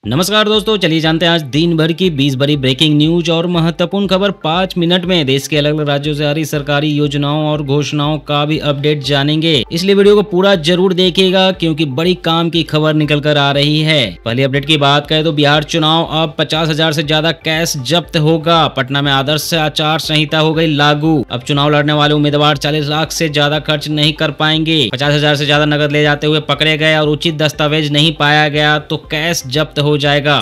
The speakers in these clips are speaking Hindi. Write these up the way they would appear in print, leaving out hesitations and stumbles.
नमस्कार दोस्तों, चलिए जानते हैं आज दिन भर की 20 बड़ी ब्रेकिंग न्यूज और महत्वपूर्ण खबर 5 मिनट में। देश के अलग अलग राज्यों से आ रही सरकारी योजनाओं और घोषणाओं का भी अपडेट जानेंगे, इसलिए वीडियो को पूरा जरूर देखिएगा क्योंकि बड़ी काम की खबर निकल कर आ रही है। पहली अपडेट की बात करें तो बिहार चुनाव अब 50,000 से ज्यादा कैश जब्त होगा। पटना में आदर्श आचार संहिता हो गई लागू। अब चुनाव लड़ने वाले उम्मीदवार 40 लाख से ज्यादा खर्च नहीं कर पाएंगे। 50,000 से ज्यादा नकद ले जाते हुए पकड़े गए और उचित दस्तावेज नहीं पाया गया तो कैश जब्त हो जाएगा।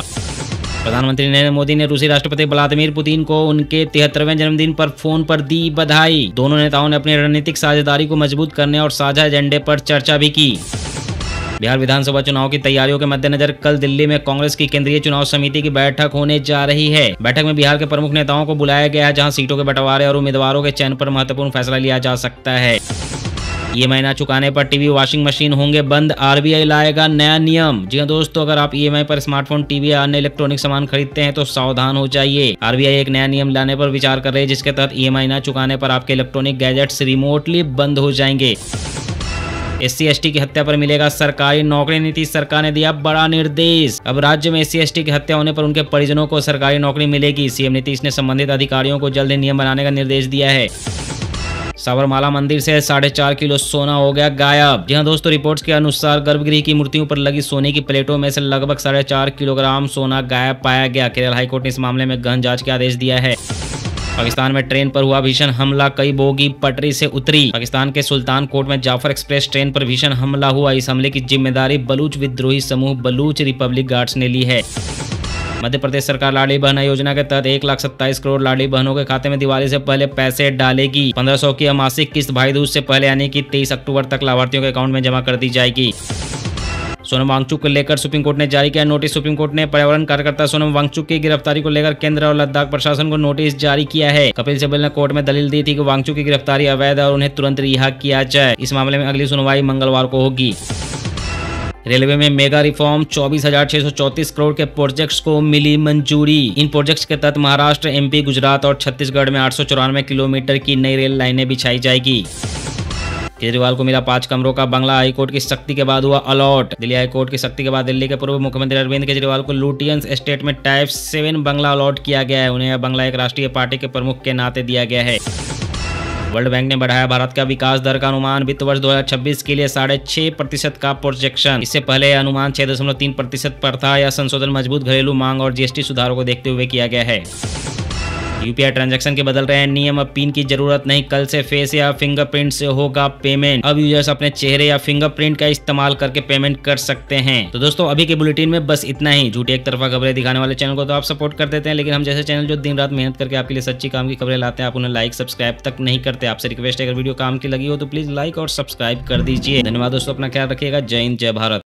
प्रधानमंत्री नरेंद्र मोदी ने रूसी राष्ट्रपति व्लादिमीर पुतिन को उनके 73वें जन्मदिन पर फोन पर दी बधाई। दोनों नेताओं ने अपनी रणनीतिक साझेदारी को मजबूत करने और साझा एजेंडे पर चर्चा भी की। बिहार विधानसभा चुनाव की तैयारियों के मद्देनजर कल दिल्ली में कांग्रेस की केंद्रीय चुनाव समिति की बैठक होने जा रही है। बैठक में बिहार के प्रमुख नेताओं को बुलाया गया है, जहां सीटों के बंटवारे और उम्मीदवारों के चयन पर महत्वपूर्ण फैसला लिया जा सकता है। ईएमआई ना चुकाने पर टीवी वॉशिंग मशीन होंगे बंद, आरबीआई लाएगा नया नियम। जी हां दोस्तों, अगर आप ईएमआई पर स्मार्टफोन, टीवी या अन्य इलेक्ट्रॉनिक सामान खरीदते हैं तो सावधान हो जाइए। आरबीआई एक नया नियम लाने पर विचार कर रही है, जिसके तहत ईएमआई ना चुकाने पर आपके इलेक्ट्रॉनिक गैजेट्स रिमोटली बंद हो जाएंगे। SC/ST की हत्या पर मिलेगा सरकारी नौकरी। नीतीश सरकार ने दिया बड़ा निर्देश। अब राज्य में SC/ST की हत्या होने पर उनके परिजनों को सरकारी नौकरी मिलेगी। सीएम नीतीश ने संबंधित अधिकारियों को जल्द ही नियम बनाने का निर्देश दिया है। साबरमाला मंदिर से 4.5 किलो सोना हो गया गायब। जी हां दोस्तों, रिपोर्ट्स के अनुसार गर्भगृह की मूर्तियों पर लगी सोने की प्लेटों में से लगभग 4.5 किलोग्राम सोना गायब पाया गया। केरल हाईकोर्ट ने इस मामले में गहन जांच के आदेश दिया है। पाकिस्तान में ट्रेन पर हुआ भीषण हमला, कई बोगी पटरी से उतरी। पाकिस्तान के सुल्तान कोट में जाफर एक्सप्रेस ट्रेन पर भीषण हमला हुआ। इस हमले की जिम्मेदारी बलूच विद्रोही समूह बलूच रिपब्लिक गार्ड्स ने ली है। मध्य प्रदेश सरकार लाडली बहन योजना के तहत 1,27 करोड़ लाडली बहनों के खाते में दिवाली से पहले पैसे डालेगी। 1,500 की मासिक किस्त भाई दूज से पहले यानी कि 23 अक्टूबर तक लाभार्थियों के अकाउंट में जमा कर दी जाएगी। सोनम वांगचुक को लेकर सुप्रीम कोर्ट ने जारी किया नोटिस। सुप्रीम कोर्ट ने पर्यावरण कार्यकर्ता सोनम वांगचुक की गिरफ्तारी को लेकर केंद्र और लद्दाख प्रशासन को नोटिस जारी किया है। कपिल सिब्बल ने कोर्ट में दलील दी थी कि वांगचुक की गिरफ्तारी अवैध है और उन्हें तुरंत रिहा किया जाए। इस मामले में अगली सुनवाई मंगलवार को होगी। रेलवे में मेगा रिफॉर्म, 24,634 करोड़ के प्रोजेक्ट्स को मिली मंजूरी। इन प्रोजेक्ट्स के तहत महाराष्ट्र, MP, गुजरात और छत्तीसगढ़ में 894 किलोमीटर की नई रेल लाइनें बिछाई जाएगी। केजरीवाल को मिला 5 कमरों का बंगला, हाईकोर्ट की सख्ती के बाद हुआ अलॉट। दिल्ली हाईकोर्ट की सख्ती के बाद दिल्ली के पूर्व मुख्यमंत्री अरविंद केजरीवाल को लुटियंस एस्टेट में टाइप 7 बंगला अलॉट किया गया है। उन्हें यह बंगला एक राष्ट्रीय पार्टी के प्रमुख के नाते दिया गया है। वर्ल्ड बैंक ने बढ़ाया भारत का विकास दर का अनुमान। वित्त वर्ष 2026 के लिए 6.5% का प्रोजेक्शन। इससे पहले यह अनुमान 6.3% पर था। यह संशोधन मजबूत घरेलू मांग और GST सुधारों को देखते हुए किया गया है। UPI ट्रांजैक्शन के बदल रहे हैं नियम। अब पिन की जरूरत नहीं, कल से फेस या फिंगरप्रिंट से होगा पेमेंट। अब यूजर्स अपने चेहरे या फिंगरप्रिंट का इस्तेमाल करके पेमेंट कर सकते हैं। तो दोस्तों, अभी के बुलेटिन में बस इतना ही। झूठी एक तरफा खबरें दिखाने वाले चैनल को तो आप सपोर्ट कर देते हैं, लेकिन हम जैसे चैनल जो दिन रात मेहनत करके आपके लिए सच्ची काम की खबरें लाते हैं, आप उन्हें लाइक सब्सक्राइब तक नहीं करते। आपसे रिक्वेस्ट है, अगर वीडियो काम की लगी हो तो प्लीज लाइक और सब्सक्राइब कर दीजिए। धन्यवाद दोस्तों, अपना ख्याल रखिएगा। जय हिंद, जय भारत।